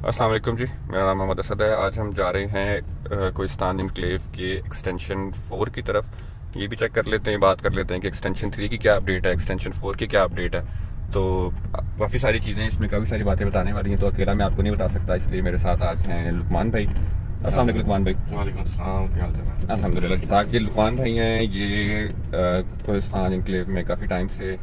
अस्सलाम वालेकुम जी, मेरा नाम मोहम्मद असद है। आज हम जा रहे हैं कोहिस्तान इनक्लेव के एक्सटेंशन 4 की तरफ। ये भी चेक कर लेते हैं, बात कर लेते हैं कि एक्सटेंशन 3 की क्या अपडेट है, एक्सटेंशन 4 की क्या अपडेट है। तो काफ़ी सारी चीज़ें इसमें, काफ़ी सारी बातें बताने वाली हैं, तो अकेला मैं आपको नहीं बता सकता, इसलिए मेरे साथ आज हैं लुकमान भाई। अस्सलाम वालेकुम लुकमान भाई। वालेकुम अस्सलाम, क्या हाल चाल है? अल्हम्दुलिल्लाह। ये लुकमान भाई हैं, ये कोहिस्तान इनक्लेव में काफ़ी टाइम से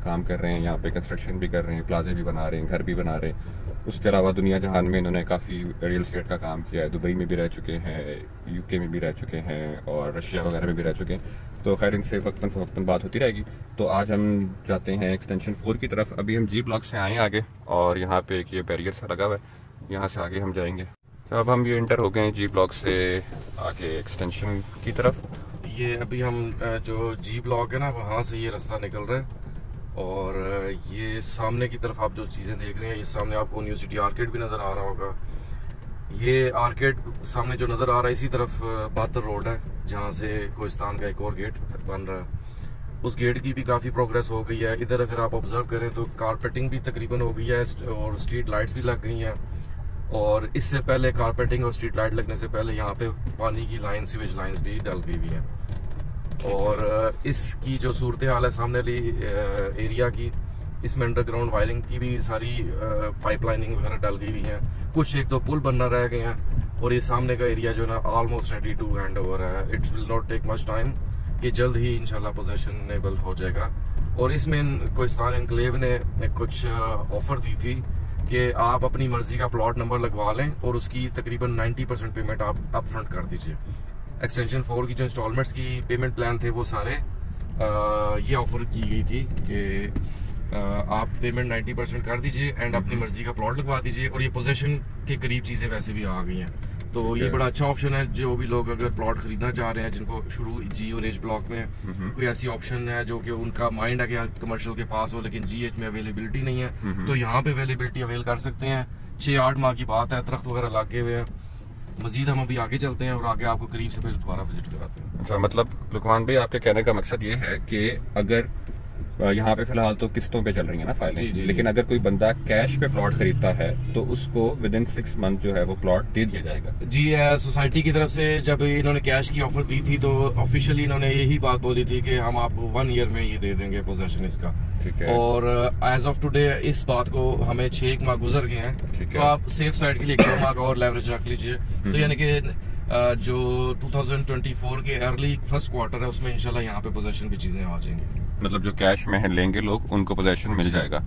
काम कर रहे हैं। यहाँ पे कंस्ट्रक्शन भी कर रहे हैं, प्लाजे भी बना रहे हैं, घर भी बना रहे हैं। उसके अलावा दुनिया जहान में इन्होंने काफ़ी रियल एस्टेट का काम किया है। दुबई में भी रह चुके हैं, यूके में भी रह चुके हैं और रशिया वगैरह में भी रह चुके हैं। तो खैर इनसे वक्तन फ़वक्तन बात होती रहेगी। तो आज हम जाते हैं एक्सटेंशन 4 की तरफ। अभी हम जी ब्लॉक से आए आगे और यहाँ पे एक ये बैरियर सा लगा हुआ है, यहाँ से आगे हम जाएंगे। तो अब हम ये इंटर हो गए हैं जी ब्लॉक से आगे एक्सटेंशन की तरफ। ये अभी हम जो जी ब्लॉक है ना, वहाँ से ये रास्ता निकल रहा है और ये सामने की तरफ आप जो चीज़ें देख रहे हैं, ये सामने आपको न्यू सिटी आर्केड भी नज़र आ रहा होगा। ये आर्केड सामने जो नज़र आ रहा है, इसी तरफ बातर रोड है जहाँ से कोहिस्तान का एक और गेट बन रहा है। उस गेट की भी काफ़ी प्रोग्रेस हो गई है। इधर अगर आप ऑब्जर्व करें तो कारपेटिंग भी तकरीबन हो गई है और स्ट्रीट लाइट्स भी लग गई हैं। और इससे पहले कारपेटिंग और स्ट्रीट लाइट लगने से पहले यहाँ पे पानी की लाइन, सीवेज लाइंस भी डल गई हुई हैं। और इसकी जो सूरत हाल है सामने वाली एरिया की, इसमें अंडरग्राउंड वायरिंग की भी सारी पाइपलाइनिंग वगैरह डल गई हुई है। कुछ एक दो पुल बनना रह गए हैं और ये सामने का एरिया जो है ना, almost ready to hand over है। It's will not take much time, ये जल्द ही इंशाल्लाह पोजेशनेबल हो जाएगा। और इसमें कोहिस्तान एनक्लेव ने कुछ ऑफर दी थी कि आप अपनी मर्जी का प्लॉट नंबर लगवा लें और उसकी तकरीबन 90% पेमेंट आप अप फ्रंट कर दीजिए। एक्सटेंशन 4 की जो इंस्टॉलमेंट्स की पेमेंट प्लान थे वो सारे ये ऑफर की गई थी कि आप पेमेंट 90% कर दीजिए एंड अपनी मर्जी का प्लॉट लगवा दीजिए। और ये पोजेशन के करीब चीज़ें वैसे भी आ गई हैं, तो ये बड़ा अच्छा ऑप्शन है। जो भी लोग अगर प्लॉट खरीदना चाह रहे हैं, जिनको शुरू जी और एच ब्लॉक में कोई ऐसी ऑप्शन है जो कि उनका माइंड है कि कमर्शियल के पास हो लेकिन जी एच में अवेलेबिलिटी नहीं है, तो यहाँ पे अवेलेबिलिटी अवेल कर सकते हैं। 6-8 माह की बात है, दरख्त वगैरह लगे हुए हैं। मजीद हम अभी आगे चलते हैं और आगे आपको करीब से फिर दोबारा विजिट कराते हैं। अच्छा, मतलब लुकमान भाई आपके कहने का मकसद ये है कि अगर यहाँ पे फिलहाल तो किस्तों पे चल रही है ना फाइलें, लेकिन अगर कोई बंदा कैश पे प्लॉट खरीदता है तो उसको विद इन 6 मंथ जो है वो प्लॉट दे दिया जाएगा। जी, सोसाइटी की तरफ से जब इन्होंने कैश की ऑफर दी थी तो ऑफिशियली इन्होंने यही बात बोली थी कि हम आपको 1 ईयर में ये दे देंगे पोजेशन इसका। ठीक है। और एज ऑफ टुडे इस बात को हमें 6 माह गुजर गए हैं, तो आप सेफ साइड के लिए 1 माह का और लेवरेज रख लीजिए। तो यानी कि जो 2024 के अर्ली फर्स्ट क्वार्टर है उसमें इंशाल्लाह यहाँ पे पोजेशन की चीजें आ जाएंगी। मतलब जो कैश में लेंगे लोग उनको पोजेशन मिल जाएगा।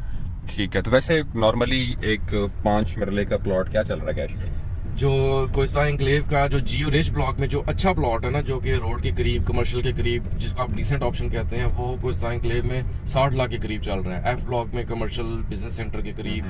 ठीक है। तो वैसे नॉर्मली एक 5 मरले का प्लॉट क्या चल रहा है कैश में? जो कोहिस्तान एनक्लेव का जो जी और एच ब्लॉक में जो अच्छा प्लॉट है ना, जो कि रोड के करीब, कमर्शियल के करीब, जिसको आप डिसेंट ऑप्शन कहते हैं, वो कोहिस्तान एनक्लेव में 60 लाख के करीब चल रहा है। एफ ब्लॉक में कमर्शियल बिजनेस सेंटर के करीब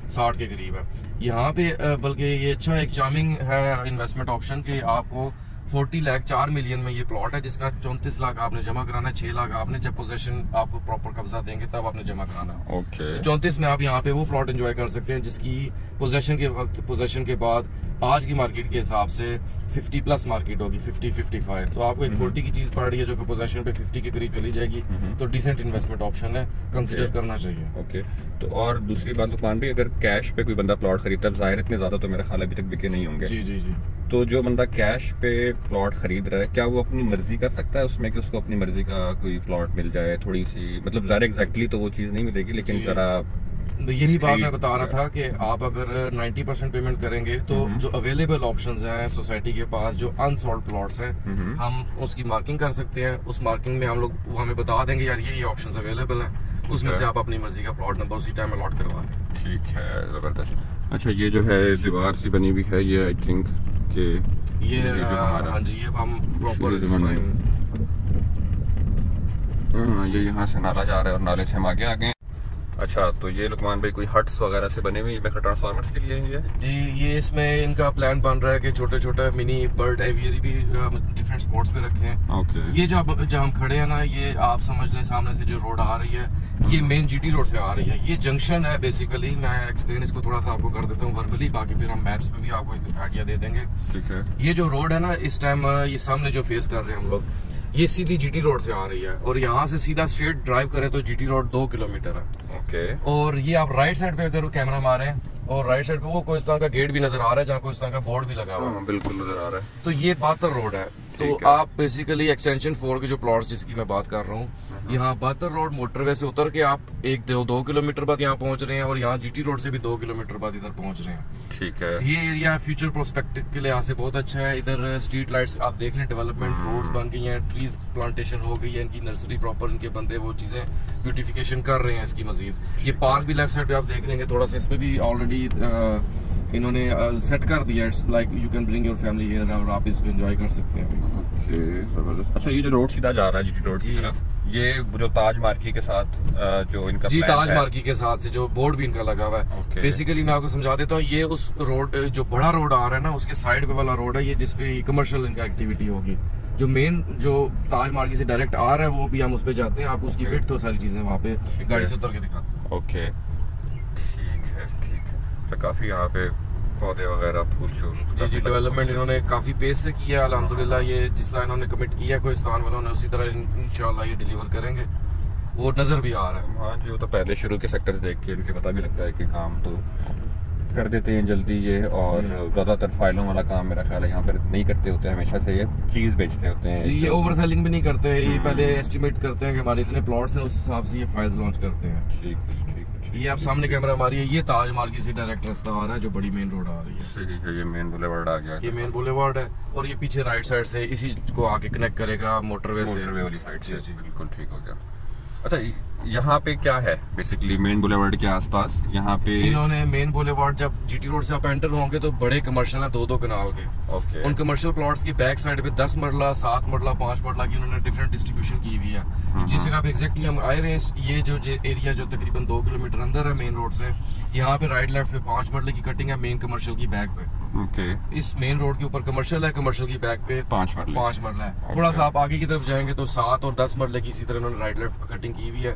60 के करीब है। यहाँ पे बल्कि ये अच्छा एक चार्मिंग है इन्वेस्टमेंट ऑप्शन कि आपको 40 लाख 4 मिलियन में ये प्लॉट है, जिसका 34 लाख आपने जमा कराना है, 6 लाख आपने जब पोजेशन आपको प्रॉपर कब्जा देंगे तब आपने जमा कराना है। ओके। 34 में आप यहाँ पे वो प्लॉट एंजॉय कर सकते हैं जिसकी पोजेशन के वक्त, पोजेशन के बाद आज की मार्केट के हिसाब से 50 प्लस मार्केट होगी, 50-55। तो आपको एक 40 की चीज पड़ रही है जो कि पोजेशन पे 50 के करीब चली जाएगी, तो डिसेंट इन्वेस्टमेंट ऑप्शन है, कंसिडर करना चाहिए। ओके। तो और दूसरी बात लुकमान भी, अगर कैश पे कोई बंदा प्लॉट खरीदता है, जाहिर इतने ज्यादा तो मेरा ख्याल अभी तक बिके नहीं होंगे। जी जी जी। तो जो बंदा कैश पे प्लॉट खरीद रहा है, क्या वो अपनी मर्जी कर सकता है उसमें कि उसको अपनी मर्जी का कोई प्लॉट मिल जाए? थोड़ी सी मतलब ज़ाहिर एग्जैक्टली तो वो चीज़ नहीं मिलेगी, लेकिन जरा यही बात मैं बता रहा था कि आप अगर 90% पेमेंट करेंगे तो जो अवेलेबल ऑप्शंस हैं सोसाइटी के पास, जो अनसोल्ड प्लॉट्स हैं, हम उसकी मार्किंग कर सकते हैं। उस मार्किंग में हम लोग हमें बता देंगे यार ये ऑप्शंस अवेलेबल हैं, उसमें से आप अपनी मर्जी का प्लॉट नंबर उसी टाइम अलॉट करवा दें। ठीक है, जबरदस्त। अच्छा, ये जो है दीवार सी बनी हुई है, ये आई थिंक कि ये हाँ जी, ये हम प्रॉपर ये यहाँ से नाला जा रहा है और नाले से हम आगे आ गए। अच्छा, तो ये लुकमान भाई कोई हट्स वगैरह से बने हुई ट्रांसफार्मर्स के लिए ही है? जी, ये इसमें इनका प्लान बन रहा है कि छोटे छोटे मिनी बर्ड एवियरी भी डिफरेंट स्पॉट्स पे रखे हैं। ओके। ये जो हम खड़े हैं ना, ये आप समझ लें सामने से जो रोड आ रही है, ये मेन जीटी रोड से आ रही है। ये जंक्शन है बेसिकली। मैं एक्सप्लेन इसको थोड़ा सा आपको कर देता हूँ वर्बली, बाकी फिर हम मैप्स पे भी आपको एक आइडिया दे देंगे। ठीक है। ये जो रोड है ना, इस टाइम ये सामने जो फेस कर रहे हैं हम लोग, ये सीधी जीटी रोड से आ रही है, और यहाँ से सीधा स्ट्रेट ड्राइव करें तो जीटी रोड 2 किलोमीटर है। ओके। और ये आप राइट साइड पे अगर कैमरा मारें, और राइट साइड पे वो कोहिस्तान का गेट भी नजर आ रहा है, जहाँ कोहिस्तान का बोर्ड भी लगा हुआ है। बिल्कुल नजर आ रहा है। तो ये बातर रोड है। तो आप बेसिकली एक्सटेंशन 4 के जो प्लॉट्स जिसकी मैं बात कर रहा हूँ, यहाँ बातर रोड मोटरवे से उतर के आप 1-2 किलोमीटर बाद यहाँ पहुंच रहे हैं, और यहाँ जीटी रोड से भी 2 किलोमीटर बाद इधर पहुंच रहे हैं। ठीक है। ये एरिया फ्यूचर प्रोस्पेक्टिव के लिहाज से बहुत अच्छा है। इधर स्ट्रीट लाइट्स आप देख लें, डेवलपमेंट, रोड्स बन गई हैं, ट्रीज प्लांटेशन हो गई है, इनकी नर्सरी प्रॉपर, इनके बंदे वो चीजें ब्यूटिफिकेशन कर रहे हैं इसकी मजीद। ये पार्क भी लेफ्ट साइड पे आप देख लेंगे, थोड़ा सा इसमें भी ऑलरेडी इन्होंने सेट कर दिया। It's like you can bring your family here, और आप इसको एंजॉय कर सकते हैं। ओके, जबरदस्त। अच्छा, ये जो रोड सीधा जा रहा है जीटी रोड की तरफ, ये जो ताज मार्की के साथ जो इनका जी ताज मार्की के साथ से जो बोर्ड भी इनका लगा हुआ है। बेसिकली मैं आपको समझा देता हूँ, ये उस रोड जो बड़ा रोड आ रहा है ना, उसके साइड पे वाला रोड है ये, जिसपे कमर्शियल इनका एक्टिविटी होगी। जो मेन जो ताज मार्की से डायरेक्ट आ रहा है वो भी हम उस पे जाते हैं, आप उसकी फिट तो सारी चीजें वहाँ पे गाड़ी से उतर के दिखाते हैं। ओके, ठीक है, ठीक है। तो काफी यहाँ पे पौधे वगैरह, फूल शूल, जी डेवलपमेंट इन्होंने काफी पेस से किया है अल्हम्दुलिल्लाह। ये जिस तरह इन्होंने कमिट किया है कोहिस्तान वालों ने, उसी तरह इंशाल्लाह ये डिलीवर करेंगे, वो नजर भी आ रहा है। हाँ जी, वो तो पहले शुरू के सेक्टर्स देख के इनके पता भी लगता है कि काम तो कर देते हैं जल्दी ये, और ज्यादातर फाइलों वाला काम मेरा ख्याल है यहाँ पर नहीं करते होते हैं, हमेशा से ये चीज बेचते होते हैं जी। ये ओवर सेलिंग भी नहीं करते, ये पहले एस्टिमेट करते हैं कि हमारे इतने प्लॉट्स हैं, उस हिसाब से ये फाइल्स लॉन्च करते हैं। ठीक ठीक। ये आप सामने कैमरा मारिए, ये ताज मार्की से डायरेक्ट रास्ता आ रहा है, जो बड़ी मेन रोड आ रही है। सही है, ये मेन बुलेवार्ड आ गया। ये मेन बुलेवार्ड है, और ये पीछे राइट साइड से इसी को आके कनेक्ट करेगा मोटरवे वाली साइड से। जी बिल्कुल ठीक हो गया। अच्छा, यहाँ पे क्या है बेसिकली मेन बुलेवार्ड के आसपास? यहाँ पे इन्होंने मेन बुलेवार्ड, जब जीटी रोड से आप एंटर होंगे तो बड़े कमर्शियल है 2-2 कनाल के। ओके। उन कमर्शियल प्लॉट्स की बैक साइड पे 10 मरला, 7 मरला, 5 मरला की उन्होंने डिफरेंट डिस्ट्रीब्यूशन की हुई है। जिस जगह पे एग्जैक्टली हम आए हुए हैं, ये जो एरिया जो तकरीबन 2 किलोमीटर अंदर है मेन रोड से, यहाँ पे राइट लेफ्ट पे 5 मरले की कटिंग है मेन कमर्शियल की बैक पे। ओके। इस मेन रोड के ऊपर कमर्शियल है, कमर्शियल की बैक पे 5 मरला है। थोड़ा सा आप आगे की तरफ जाएंगे तो 7 और 10 मरले की इसी तरह उन्होंने राइट लेफ्ट पे कटिंग की हुई है,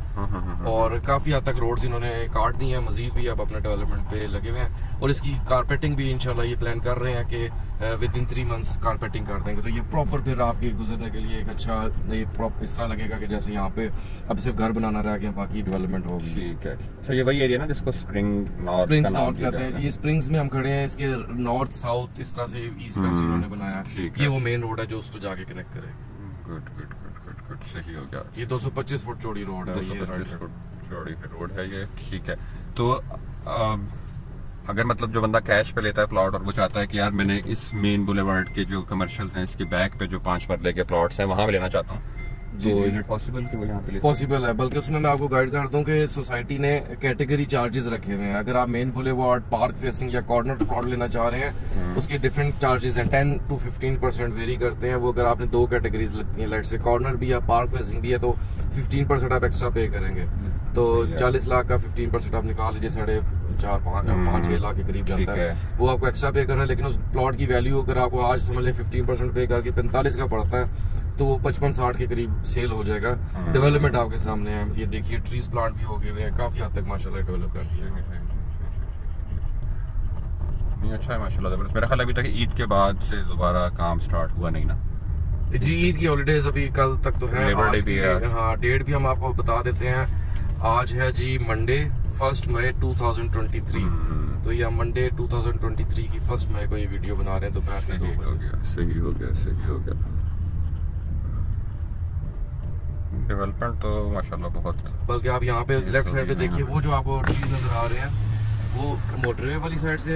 और काफी हद तक रोड्स इन्होंने काट दी हैं, मजीद भी अब अपने डेवलपमेंट पे लगे हुए हैं, और इसकी कारपेटिंग भी इंशाल्लाह ये प्लान कर रहे हैं कि विद इन 3 मंथ्स कारपेटिंग कर देंगे, तो ये प्रॉपर फिर आपके गुजरने के लिए एक अच्छा इस तरह लगेगा कि जैसे यहाँ पे अब सिर्फ घर बनाना रह गया, बाकी डेवलपमेंट होगी। ठीक है। तो ये वही एरिया ना जिसको स्प्रिंग्स नॉर्थ कहते हैं। ये स्प्रिंग्स में हम खड़े हैं, इसके नॉर्थ साउथ इस तरह से ईस्ट वेस्ट इन्होंने बनाया। ये वो मेन रोड है जो उसको जाके कनेक्ट करेगा। Good good good good good, सही हो गया। ये 225 फुट चौड़ी रोड है, 225 फुट चौड़ी रोड है ये, ठीक है। तो अगर मतलब जो बंदा कैश पे लेता है प्लॉट और वो चाहता है कि यार मैंने इस मेन बुलेवार्ड के जो कमर्शियल हैं इसके बैक पे जो 5 मरले के प्लॉट्स हैं वहां पे लेना चाहता हूँ, जी तो जी पॉसिबल कि वो यहाँ पे पॉसिबल है। बल्कि उसमें मैं आपको गाइड कर दूं कि सोसाइटी ने कैटेगरी चार्जेस रखे हुए हैं। अगर आप मेन बुलेवार्ड, पार्क फेसिंग या कॉर्नर प्लॉट लेना चाह रहे हैं, उसके डिफरेंट चार्जेस हैं, 10 to 15% वेरी करते हैं। वो अगर आपने 2 कैटेगरीज लगती हैं, लाइट से कॉर्नर भी या पार्क फेसिंग भी है, तो 15% आप एक्स्ट्रा पे करेंगे। तो 40 लाख का 15% आप निकाल लीजिए, 4.5-5-6 लाख के करीब जाता है, वो आपको एक्स्ट्रा पे करना है। लेकिन उस प्लॉट की वैल्यू अगर आपको आज समझ लें 15% पे करके 45 का पड़ता है, तो वो 55-60 के करीब सेल हो जाएगा। डेवलपमेंट आपके सामने है, ये देखिए ट्रीज प्लांट भी हो गए हुए हैं, काफी हद तक माशाल्लाह डेवलप कर दिया है। अच्छा है माशाल्लाह, जबरदस्त। मेरा ख्याल अभी तक ईद के बाद से दोबारा काम स्टार्ट हुआ नहीं ना? जी, ईद की हॉलीडेज अभी कल तक तो है, लेबर डे भी है। हाँ, डेट भी हम आपको बता देते हैं। आज है जी मंडे 1 मई 2023, तो ये हम मंडे 2023 की 1 मई को ये वीडियो बना रहे हैं दोपहर में 2 बजे। सही हो गया, सही हो गया। डेवलपमेंट तो माशाल्लाह बहुत। बल्कि आप यहाँ पे लेफ्ट साइड पे देखिए, वो जो आपको ट्रीज नजर आ रहे हैं वो मोटरवे वाली साइड से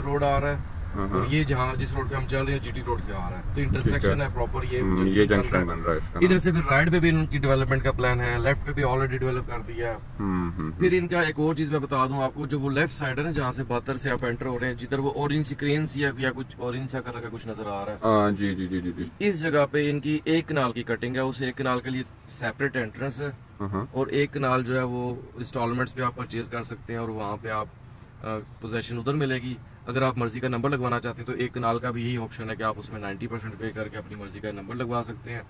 रोड आ रहा है, और ये जहाँ जिस रोड पे हम चल रहे हैं जीटी रोड से आ रहा है, तो इंटरसेक्शन है प्रॉपर। ये जंक्शन बन रहा है इसका। इधर से फिर राइट पे भी इनकी डेवलपमेंट का प्लान है, लेफ्ट पे भी ऑलरेडी डेवलप कर दिया है। फिर इनका एक और चीज मैं बता दूं आपको, जो वो लेफ्ट साइड है ना जहाँ से बातर से आप एंटर हो रहे हैं, जिधर वो ऑरेंज सी क्रेन्स या कुछ ऑरेंज सा कलर का कुछ नजर आ रहा है, जी जी जी जी, इस जगह पे इनकी 1 कनाल की कटिंग है। उस 1 कनाल के लिए सेपरेट एंट्रेंस है, और 1 कनाल जो है वो इंस्टॉलमेंट्स पे आप परचेज कर सकते हैं, और वहाँ पे आप पोजेशन उधर मिलेगी। अगर आप मर्जी का नंबर लगवाना चाहते हैं तो 1 कनाल का भी यही ऑप्शन है कि आप उसमें 90% पे करके अपनी मर्जी का नंबर लगवा सकते हैं।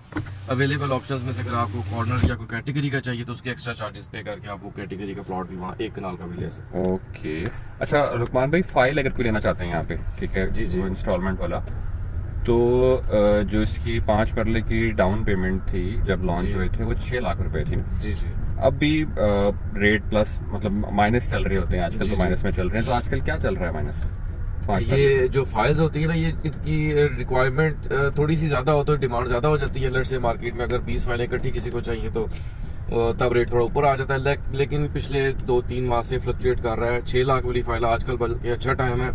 अवेलेबल ऑप्शंस में से अगर आपको कॉर्नर या कोई कैटेगरी का चाहिए तो उसके एक्स्ट्रा चार्जेस पे करके आप वो कैटेगरी का प्लॉट भी वहाँ 1 कनाल का भी ले सकते हैं। ओके। अच्छा रुकमान भाई, फाइल अगर कोई लेना चाहते हैं यहाँ पे, ठीक है जी जी, इंस्टॉलमेंट वाला, तो जो इसकी 5 मरले की डाउन पेमेंट थी जब लॉन्च हुए थे वो 6 लाख रुपए थी ना। जी जी। अब भी रेट प्लस मतलब माइनस चल रहे होते हैं आजकल, तो माइनस में चल रहे हैं। तो आजकल क्या चल रहा है माइनस? ये जो फाइल्स होती है ना, ये इनकी रिक्वायरमेंट थोड़ी सी ज्यादा हो तो डिमांड ज्यादा हो जाती है। लेट्स से मार्केट में अगर 20 फाइलें इकट्ठी किसी को चाहिए तो तब रेट थोड़ा ऊपर आ जाता है। लेकिन पिछले 2-3 माह से फ्लक्चुएट कर रहा है। 6 लाख वाली फाइल आजकल बल्कि अच्छा टाइम है।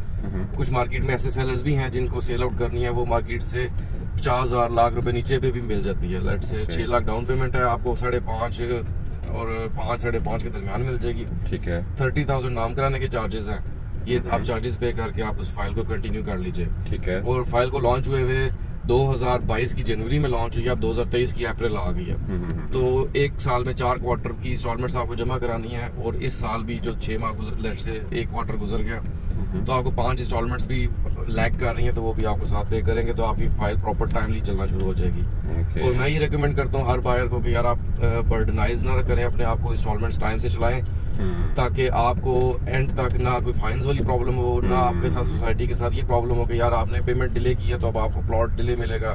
कुछ मार्केट में ऐसे सेलर्स भी हैं जिनको सेल आउट करनी है, वो मार्केट से 50,000 लाख रुपए नीचे पे भी मिल जाती है। Let's say 6 lakh down payment है, आपको 5.5 और 5-5.5 के दरमियान मिल जाएगी। ठीक है। 30,000 नाम कराने के चार्जेस हैं, ये आप चार्जेस पे करके आप उस फाइल को कंटिन्यू कर लीजिए। ठीक है। और फाइल को लॉन्च हुए 2022 की जनवरी में लॉन्च हुई, अब 2023 की अप्रैल आ गई है। तो एक साल में 4 क्वार्टर की इंस्टॉलमेंट्स आपको जमा करानी है। और इस साल भी जो 6 माह लेट से 1 क्वार्टर गुजर गया, तो आपको 5 इंस्टॉलमेंट्स भी लैग कर रही है, तो वो भी आपको साथ पे करेंगे, तो आपकी फाइल प्रॉपर टाइमली चलना शुरू हो जाएगी। और मैं ये रिकमेंड करता हूँ हर बायर को कि यार आप बर्डनाइज ना करें अपने आप को, इंस्टॉलमेंट्स टाइम से चलाएं, ताकि आपको एंड तक ना कोई फाइनेंस वाली प्रॉब्लम हो, ना आपके साथ सोसाइटी के साथ ये प्रॉब्लम हो कि यार आपने पेमेंट डिले की है तो अब आपको प्लॉट डिले मिलेगा।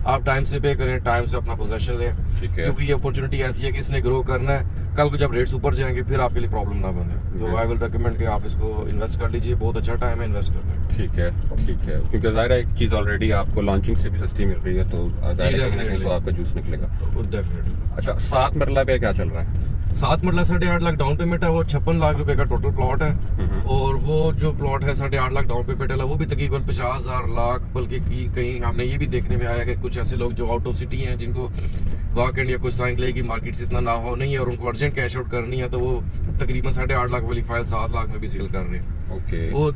आप टाइम से पे करें, टाइम से अपना पोजेशन लें, क्योंकि ये अपॉर्चुनिटी ऐसी है कि इसने ग्रो करना है। कल को जब रेट्स ऊपर जाएंगे फिर आपके लिए प्रॉब्लम ना बने। तो आई विल रिकमेंड कि आप इसको इन्वेस्ट कर लीजिए, बहुत अच्छा टाइम है इन्वेस्ट करने का। ठीक है, ठीक है। क्योंकि जाहिर है एक चीज ऑलरेडी आपको लॉन्चिंग से भी सस्ती मिल रही है, तो तो आपका जूस निकलेगा डेफिनेटली। अच्छा, 7 मरला पे क्या चल रहा है? 7 मरला 8.5 लाख डाउन पेमेंट है, वो 56 लाख रुपए का टोटल प्लॉट है। और वो जो प्लॉट है 8.5 लाख डाउन पेमेंट है, वो भी तकरीबन 50,000 लाख, बल्कि कहीं हमने ये भी देखने में आया कि कुछ ऐसे लोग जो आउट ऑफ सिटी हैं, जिनको वाकई या कुछ टाइम की मार्केट से इतना ना हो नहीं है और उनको अर्जेंट कैश आउट करनी है, तो वो तकरीबन 8.5 लाख वाली फाइल 7 लाख में भी सेल कर रहे हैं। वो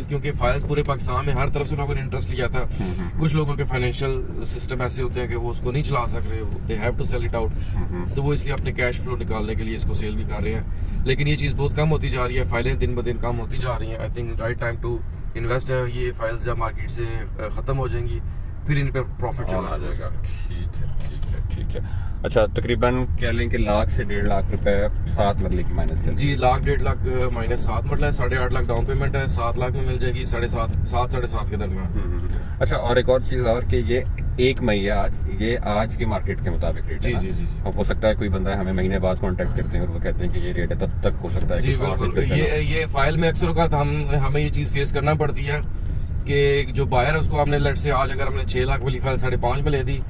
क्योंकि फाइल्स पूरे पाकिस्तान में हर तरफ से लोगों ने इंटरेस्ट लिया था। कुछ लोगों के फाइनेंशियल सिस्टम ऐसे होते हैं कि वो उसको नहीं चला सक रहे, they have to sell it out, तो वो इसलिए अपने कैश फ्लो निकालने के लिए इसको सेल भी कर रहे हैं। लेकिन ये चीज बहुत कम होती जा रही है, फाइलें दिन ब दिन कम होती जा रही हैं। I think right time to invest है। ये फाइल्स जब मार्केट से खत्म हो जाएंगी फिर इन पे प्रॉफिट चला जाएगा। ठीक है, ठीक है, ठीक है। अच्छा, तकरीबन कह लें कि लाख से 1.5 लाख रुपए 7 मरले की माइनस चल जी। लाख 1.5 लाख माइनस 7 मरला है, 8.5 लाख डाउन पेमेंट है, 7 लाख में मिल जाएगी 7.5 के दरमियान। अच्छा, और एक और चीज और कि ये 1 मई है आज, ये आज की मार्केट के मुताबिक रेट है। जी। अब हो सकता है कोई बंदा हमें महीने बाद कांटेक्ट करते हैं और वो कहते हैं कि ये रेट है, तब तक हो सकता है जी बिल्कुल। ये फाइल में अक्सर औकात हमें ये चीज फेस करना पड़ती है कि जो बायर है उसको हमने लेट से आज अगर हमने 6 लाख वाली फाइल 5.5 में ले दी,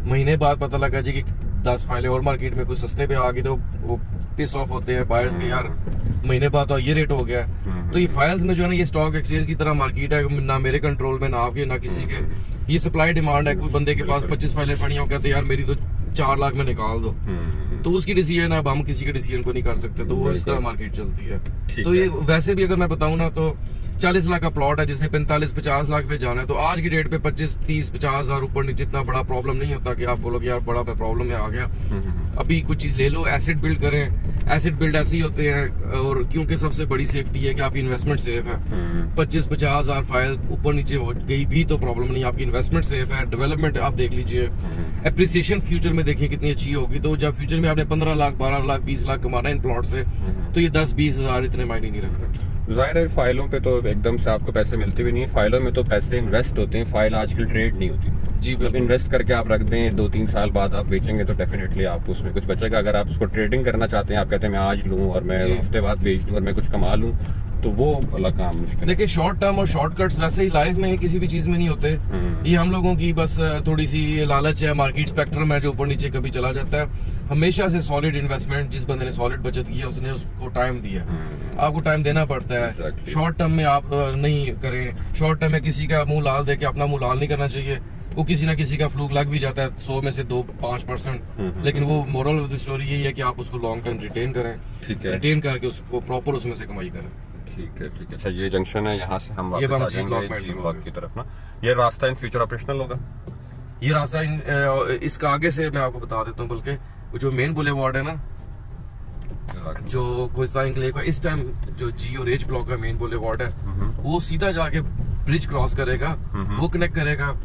महीने बाद पता लगा जी कि 10 फाइलें और मार्केट में कुछ सस्ते पे आ गई, तो वो पिस ऑफ होते हैं बायर्स के, यार महीने बाद तो ये रेट हो गया। तो ये फाइल्स में जो है ना, ये स्टॉक एक्सचेंज की तरह मार्केट है, ना मेरे कंट्रोल में, ना आपके, ना किसी के। ये सप्लाई डिमांड है। कोई बंदे के पास 25 फाइलें पड़ी हो, कहते यार मेरी तो 4 लाख में निकाल दो, तो उसकी डिसीजन है, अब हम किसी के डिसीजन को नहीं कर सकते। तो वो इस तरह मार्केट चलती है। तो ये वैसे भी अगर मैं बताऊं ना, तो 40 लाख का प्लॉट है जिसने 45-50 लाख पे जाना है, तो आज की डेट पे 25-30-50 हजार ऊपर नीचे इतना बड़ा प्रॉब्लम नहीं होता कि आप बोलो कि यार बड़ा प्रॉब्लम है आ गया। अभी कुछ चीज ले लो, एसेट बिल्ड करें। एसेट बिल्ड ऐसे ही होते हैं, और क्योंकि सबसे बड़ी सेफ्टी है कि आपकी इन्वेस्टमेंट सेफ है। 25-50 हजार फाइल ऊपर नीचे हो गई भी तो प्रॉब्लम नहीं, आपकी इन्वेस्टमेंट सेफ है। डेवलपमेंट आप देख लीजिए, एप्रिसिएशन फ्यूचर में देखिए कितनी अच्छी होगी। तो जब फ्यूचर में आपने 15 लाख 12 लाख 20 लाख कमाना है इन प्लॉट से, तो ये 10-20 हजार इतने मायने नहीं रखते। जाहिर है फाइलों पे तो एकदम से आपको पैसे मिलते भी नहीं है, फाइलों में तो पैसे इन्वेस्ट होते हैं, फाइल आजकल ट्रेड नहीं होती। जी, जब इन्वेस्ट करके आप रख दें 2-3 साल बाद आप बेचेंगे तो डेफिनेटली आप उसमें कुछ बचेगा। अगर आप उसको ट्रेडिंग करना चाहते हैं, आप कहते हैं मैं आज लूं और मैं हफ्ते बाद बेच दूं और मैं कुछ कमा लूं, तो वो अलग काम मुश्किल। देखिए, शॉर्ट टर्म और शॉर्टकट्स वैसे ही लाइफ में किसी भी चीज में नहीं होते। ये हम लोगों की बस थोड़ी सी लालच है, मार्केट स्पेक्ट्रम है जो ऊपर नीचे कभी चला जाता है। हमेशा से सॉलिड इन्वेस्टमेंट, जिस बंदे ने सॉलिड बचत की है उसने उसको टाइम दिया। आपको टाइम देना पड़ता है। शॉर्ट टर्म में आप नहीं करें। शॉर्ट टर्म में किसी का मुंह लाल देके अपना मुंह लाल नहीं करना चाहिए। वो किसी ना किसी का फ्लूक लग भी जाता है, 100 में से 2-5%। लेकिन वो मोरल ऑफ द स्टोरी यही है कि आप उसको लॉन्ग टर्म रिटेन करें। ठीक है, रिटेन करके उसको प्रॉपर उसमें से कमाई करें। ठीक है, ठीक है। अच्छा, ये जंक्शन है, यहाँ से हम वापस आ जाएंगे जी ब्लॉक की तरफ ना। ये रास्ता इन फ्यूचर ऑपरेशनल होगा? ये रास्ता इसका आगे से मैं आपको बता देता हूँ, बल्कि जो मेन बुलेवार्ड है ना, जो कोस्टा एनक्लेव का इस टाइम जो जी और एच ब्लॉक का मेन बुलेवार्ड है, वो सीधा जाके ब्रिज क्रॉस करेगा, वो कनेक्ट करेगा।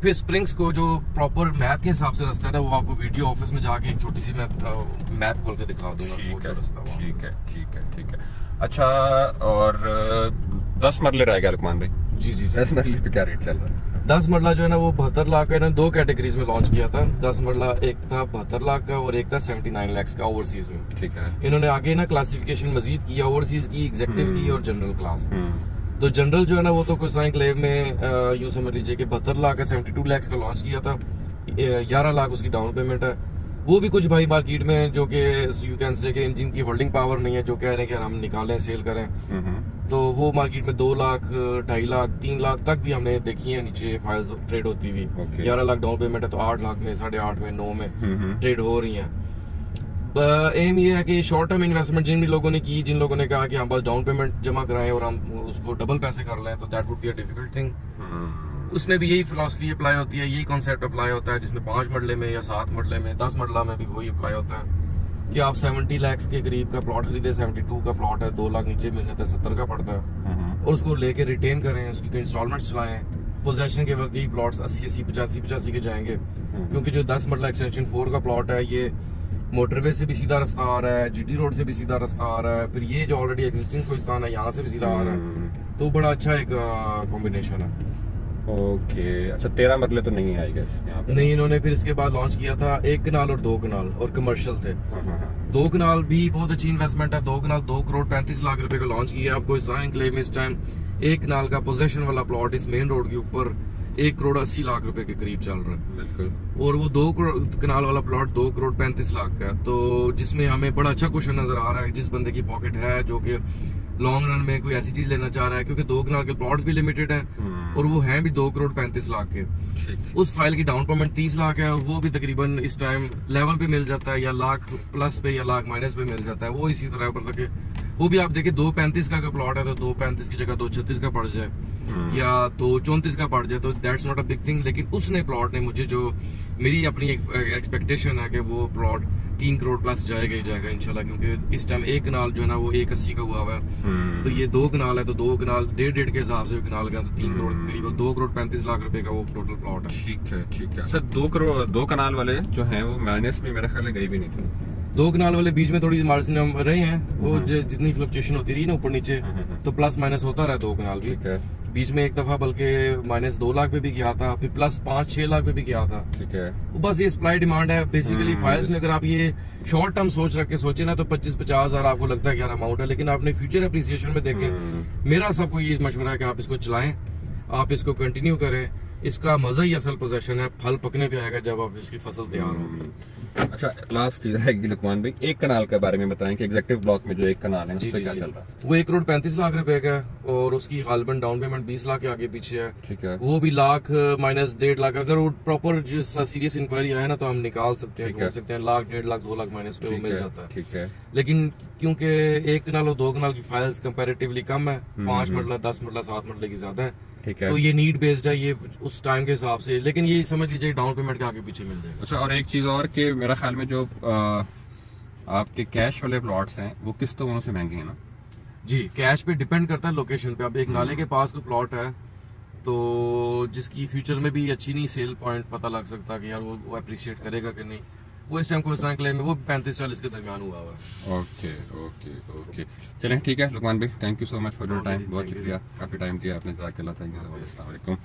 फिर स्प्रिंग्स को जो प्रॉपर मैप के हिसाब से रास्ता है ना, वो आपको वीडियो ऑफिस में जाके एक छोटी सी मैप खोल के दिखा दूंगा। ठीक है, ठीक है, ठीक है, ठीक है। अच्छा, और 10 मरले रह गया लुकमान भाई। जी। 10 मरले पे क्या रेट चल रहा है? 10 मरला जो है ना वो 72 लाख का इन्होंने 2 कैटेगरीज में लॉन्च किया था। 10 मरला एक था 72 लाख का और एक था 79 लाख का ओवरसीज में। ठीक है। इन्होंने आगे ना क्लासिफिकेशन मजीद किया, ओवरसीज की, एग्जेक्टिव की और जनरल क्लास। तो जनरल जो है ना वो तो कुछ क्लेव में यूं समझ लीजिए कि 72 लाख का 72 लाख का लॉन्च किया था। 11 लाख उसकी डाउन पेमेंट है। वो भी कुछ भाई मार्केट में जो कि यू कैन से कि इंजन की होल्डिंग पावर नहीं है, जो कह रहे हैं कि हम निकालें सेल करें, तो वो मार्केट में 2 लाख 2.5 लाख 3 लाख तक भी हमने देखी है नीचे फाइल्स ट्रेड होती हुई। 11 लाख डाउन पेमेंट है तो 8 लाख में, 8.5 में, 9 में ट्रेड हो रही है। एम ये है कि शॉर्ट टर्म इन्वेस्टमेंट जिन भी लोगों ने की, जिन लोगों ने कहा कि हम बस डाउन पेमेंट जमा कराएं और हम उसको डबल पैसे कर लें, तो that would be a difficult thing. उसमें भी यही फिलॉसफी अप्लाई होती है, यही कॉन्सेप्ट अप्लाई होता है, जिसमें 5 मरले में या 7 मरले में, 10 मरला में भी वही अप्लाई होता है कि आप 70 लाख के करीब का प्लॉट खरीदे, 72 का प्लॉट है, 2 लाख नीचे मिल जाता है, 70 का पड़ता है, और उसको लेके रिटेन करें, उसकी इंस्टॉलमेंट चलाएं। पोजेशन के वक्त यही प्लॉट्स 80 85 के जाएंगे, क्योंकि जो 10 मरला एक्सटेंशन 4 का प्लॉट है ये मोटरवे से भी सीधा रास्ता आ रहा है, जीटी रोड से भी सीधा रास्ता आ रहा है, फिर ये जो ऑलरेडी एग्जिस्टिंग कोहिस्तान है यहाँ से भी सीधा आ रहा है, तो बड़ा अच्छा एक कॉम्बिनेशन है। ओके। अच्छा 13 मरले तो नहीं आएगा यहाँ पे? नहीं, इन्होंने फिर इसके बाद लॉन्च किया था 1 कनाल और 2 कनाल और कमर्शियल थे। 2 कनाल भी बहुत अच्छी इन्वेस्टमेंट है। 2 कनाल 2 करोड़ 35 लाख रुपए का लॉन्च किया। आपको इस क्लेम में इस टाइम 1 कनाल का पोजेशन वाला प्लॉट इस मेन रोड के ऊपर 1 करोड़ 80 लाख रुपए के करीब चल रहा है। बिल्कुल। और वो 2 कनाल वाला प्लॉट 2 करोड़ 35 लाख का है, तो जिसमें हमें बड़ा अच्छा क्वेश्चन नजर आ रहा है जिस बंदे की पॉकेट है, जो कि लॉन्ग रन में कोई ऐसी चीज लेना चाह रहा है, क्योंकि 2 कनाल के प्लॉट्स भी लिमिटेड है और वो हैं भी 2 करोड़ 35 लाख के। उस फाइल की डाउन पेमेंट 30 लाख है, वो भी तकरीबन इस टाइम लेवल पे मिल जाता है, या लाख प्लस पे या लाख माइनस पे मिल जाता है। वो इसी तरह मतलब कि वो भी आप देखिए 2.35 का प्लॉट है तो 2.35 की जगह 2.36 का पड़ जाए या 2.34 का पड़ जाए तो that's not a big thing. लेकिन उसने प्लॉट ने मुझे, जो मेरी अपनी एक्सपेक्टेशन है कि वो प्लॉट 3 करोड़ प्लस जाएगा ही जाएगा इंशाल्लाह, क्योंकि इस टाइम 1 कनाल जो है ना वो 1.80 का हुआ है, तो ये 2 कनाल है तो 2 कनाल 1.5 के हिसाब से कनाल का तो 3 करोड़ करीब 2 करोड़ 35 लाख रुपए का वो टोटल प्लॉट है। ठीक है, ठीक है। अच्छा 2 कनाल वाले जो हैं वो माइनस में मेरे ख्याल में गई भी नहीं थी। 2 कनाल वाले बीच में थोड़ी मार्जिन हम रहे हैं, वो जितनी फ्लक्चुएशन होती रही ना ऊपर नीचे, तो प्लस माइनस होता रहा 2 कनाल भी। बीच में एक दफा बल्कि -2 लाख पे भी गया था, फिर प्लस 5-6 लाख पे भी गया था। ठीक है। बस ये सप्लाई डिमांड है बेसिकली। फाइल्स में अगर आप ये शॉर्ट टर्म सोच रख के सोचे ना तो 25-50 हजार आपको लगता है कि यार अमाउंट है, लेकिन आपने फ्यूचर अप्रिसिएशन में देखें, मेरा सबको ये मशवरा है कि आप इसको चलाएं, आप इसको कंटिन्यू करें। इसका मजा ही असल पोजेशन है, फल पकने पे आएगा जब आप इसकी फसल तैयार होगी। अच्छा लास्ट चीज है लुकमान भाई, 1 कनाल के बारे में बताएं कि एग्जेक्टिव ब्लॉक में जो 1 कनाल है उसपे क्या चल रहा है? वो 1 करोड़ 35 लाख रुपए का है और उसकी गालिबन डाउन पेमेंट 20 लाख के आगे पीछे है। ठीक है। वो भी लाख माइनस 1.5 लाख, अगर वो प्रॉपर सीरियस इंक्वायरी आए ना तो हम निकाल सकते हैं, ढूंढ सकते हैं, लाख 1.5 लाख 2 लाख माइनस पे वो मिल जाता है। ठीक है। लेकिन क्योंकि 1 कनाल और 2 कनाल की फाइल्स कंपैरेटिवली कम है, 5 मरला 10 मरला 7 मरले की ज्यादा है, ठीक है। तो ये नीड बेस्ड है, ये उस टाइम के हिसाब से, लेकिन ये समझ लीजिए डाउन पेमेंट के आगे पीछे मिल जाएगा। अच्छा और एक चीज और कि मेरा ख्याल में जो आपके कैश वाले प्लॉट्स हैं वो किस्तों से महंगे हैं ना? जी, कैश पे डिपेंड करता है लोकेशन पे। अब एक नाले के पास कोई प्लॉट है तो जिसकी फ्यूचर में भी अच्छी नहीं सेल पॉइंट पता लग सकता कि यार वो अप्रिशिएट करेगा कि नहीं, वो इस टाइम कोई क्लेम में वो 35-40 के दरमियान हुआ हुआ है। ओके ओके ओके, चलें ठीक है लुकमान भाई, thank you so much for your time, बहुत शुक्रिया, काफी टाइम दिया आपने, जज़ाकल्लाह, थैंक यू सो मच, अस्सलाम वालेकुम।